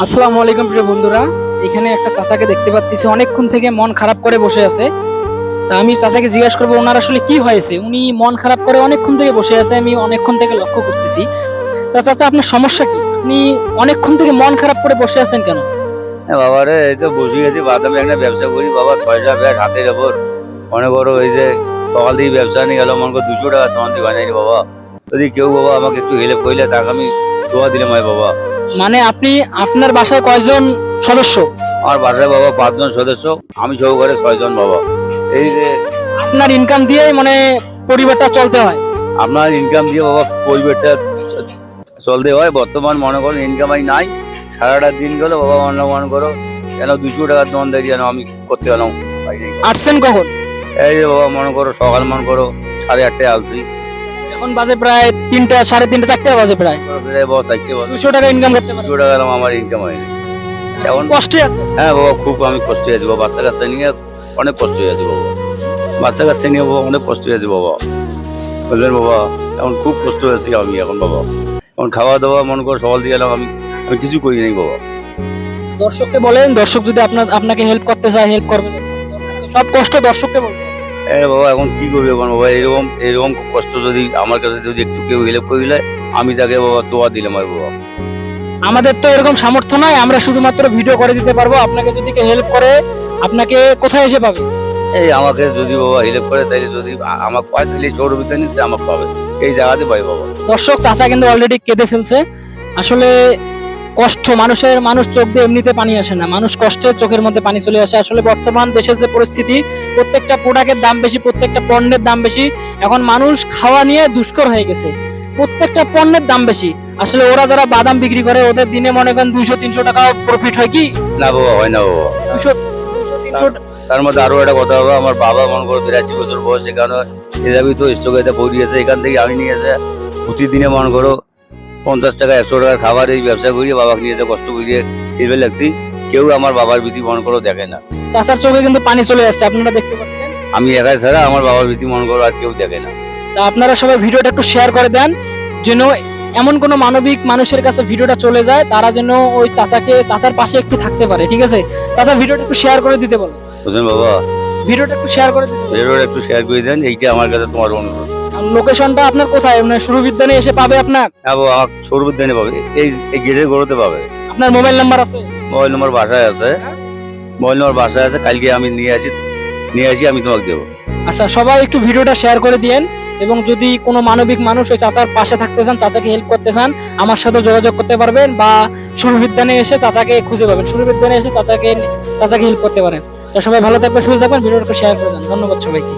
আসসালামু আলাইকুম প্রিয় বন্ধুরা, এখানে একটা চাচাকে দেখতে পাচ্ছি অনেকক্ষণ থেকে মন খারাপ করে বসে আছে। তা আমি চাচাকে জিজ্ঞাসা করবো ওনার আসলে কি হয়েছে। উনি মন খারাপ করে অনেকক্ষণ থেকে বসে আছে, আমি অনেকক্ষণ থেকে লক্ষ্য করতেছি। তা চাচা, আপনার সমস্যা কি? আপনি অনেকক্ষণ থেকে মন খারাপ করে বসে আছেন কেন? হ্যাঁ বাবা রে, এই তো বসে গেছি। বাদামি একটা ব্যবসা করি বাবা, 6টা ব্যাগ হাতের ওপর। মনে করো এই যে সকাল থেকে ব্যবসা নিয়ে গেল, মনে করো 200 টাকা তোমার দিকে হয় নাই রে বাবা। যদি কেউ বাবা আমাকে একটু হেল্প করলে তাকে আমি দোয়া দিলাম হয় বাবা। মানে আপনি, আপনার বাসায় কয়জন সদস্য? আমার বাসায় বাবা 5 জন সদস্য, আমি সহকারে 6 জন বাবা। এই যে আপনার ইনকাম দিয়েই মানে পরিবারটা চলতে হয়? আপনার ইনকাম দিয়ে বাবা পরিবারটা চলতে হয়। বর্তমান মনে করো ইনকাম নাই। সারাটা দিন গেলো বাবা, মনে করো যেন 200 টাকা দোকান দেয় যেন আমি করতে গেলাম। আসছেন কখন? এই যে বাবা মনে করো সকাল মনে করো 8:30 আলছি। এখন বাজে প্রায় 3টা, 3:30, 4টা বাজে প্রায়। বস আসছে 200 টাকা ইনকাম করতে পারেন? 200 টাকা আমার ইনকাম হয়নি এখন। কষ্টে আছে? হ্যাঁ বাবা, খুব আমি কষ্টে আছি বাবা। বাচ্চা কাচ্চা নিয়ে অনেক কষ্ট হয়ে আছে বাবা। বাচ্চা কাচ্চা নিয়ে বাবা অনেক কষ্ট হয়ে আছে বাবা, বুঝলেন বাবা। এখন খুব কষ্ট হয়েছি আমি এখন বাবা। এখন খাওয়া দাওয়া মনে করো সকাল দিয়ে গেলাম, আমি কিছু করি নাই বাবা। দর্শককে বলেন, দর্শক যদি আপনাকে হেল্প করতে চায় হেল্প করবে। সব কষ্ট দর্শককে বলবেন। বাবা এখন কি করবে এখন বাবা, এরকম এরকম কষ্ট যদি আমার কাছে যদি একটু কেউ হেল্প করিলে আমি তাকে বাবা দোয়া দিলাম আর বাবা। আমাদের তো এরকম সামর্থ্য নাই, আমরা শুধুমাত্র ভিডিও করে দিতে পারবো। আপনাকে যদি কেউ হেল্প করে, আপনাকে কোথায় এসে পাবে? এই আমাকে যদি বাবা হেল্প করে তাইলে যদি আমাকে পায় তাহলে ছোট বিজ্ঞানী আমাকে পাবে, এই জায়গাতে পাই বাবা। দর্শক, চাচা কিন্তু অলরেডি কেঁদে ফেলছে। আসলে কষ্ট, মানুষ চোখ দিয়ে এমনিতে পানি আসে না, মানুষ কষ্টে চোখের মধ্যে পানি চলে আসে। আসলে বর্তমান দেশের যে পরিস্থিতি, প্রত্যেকটা প্রোডাক্টের দাম বেশি, প্রত্যেকটা পণ্যের দাম বেশি। এখন মানুষ খাওয়া নিয়ে দুষ্কর হয়ে গেছে, প্রত্যেকটা পণ্যের দাম বেশি। আসলে ওরা যারা বাদাম বিক্রি করে ওদের দিনে মনে করেন 200-300 টাকা প্রফিট হয় কি? না বাবা, হয় না বাবা। 200-300। তার মধ্যে আরো একটা কথা হবে, আমার বাবা মনে করো 82 বছর বয়স, এখানে এভাবেই তো স্ট্রোকে পড়িয়েছে। এখান থেকে আমি নিয়েছে প্রতিদিনে মনে করো 50 টাকা 100 টাকার খাবার এই ব্যবসা করিয়ে বাবাকে নিয়েছে, কষ্ট করিয়ে খেলবে লাগছি। কেউ আমার বাবার ভীতি মনে করো দেখে না। চাচার চোখে কিন্তু পানি চলে আসছে, আপনারা দেখতে পাচ্ছেন। আমি একাই ছাড়া আমার বাবার ভীতি মনে করো আর কেউ দেখে না। তা আপনারা সবাই ভিডিওটা একটু শেয়ার করে দেন, যেন এমন কোনো মানবিক মানুষের কাছে ভিডিওটা চলে যায়, তারা যেন ওই চাচার পাশে একটু থাকতে পারে। ঠিক আছে চাচা, ভিডিওটা একটু শেয়ার করে দিতে বলো। বুঝলেন বাবা, ভিডিওটা একটু শেয়ার করে দিতে বলো। ভিডিওটা একটু শেয়ার করে দেন, এইটা আমার কাছে তোমার অনুরোধ। আর লোকেশনটা আপনার কোথায়? মানে সুরবিদ্যানে এসে পাবে আপনার? হ্যাঁ বাবা, আমার সৌরবিদ্যানে পাবে, এই গেটের গড়তে পাবে। আপনার মোবাইল নাম্বার আছে? মোবাইল নম্বর বাসায় আছে, মোবাইল নম্বর বাসায় আছে। কালকে আমি নিয়ে আসি আমি তোমাকে দেবো। আচ্ছা, সবাই একটু ভিডিওটা শেয়ার করে দিয়েন। এবং যদি কোনো মানবিক মানুষ ওই চাচার পাশে থাকতে চান, চাচাকে হেল্প করতে চান, আমার সাথে যোগাযোগ করতে পারবেন, বা সুরবিদ্যানে এসে চাচাকে খুঁজে পাবেন। সুরবিদ্যানে এসে চাচাকে হেল্প করতে পারেন। তো সবাই ভালো থাকবেন, সুস্থ থাকবেন, ভিডিওটা শেয়ার করে দেন। ধন্যবাদ সবাইকে।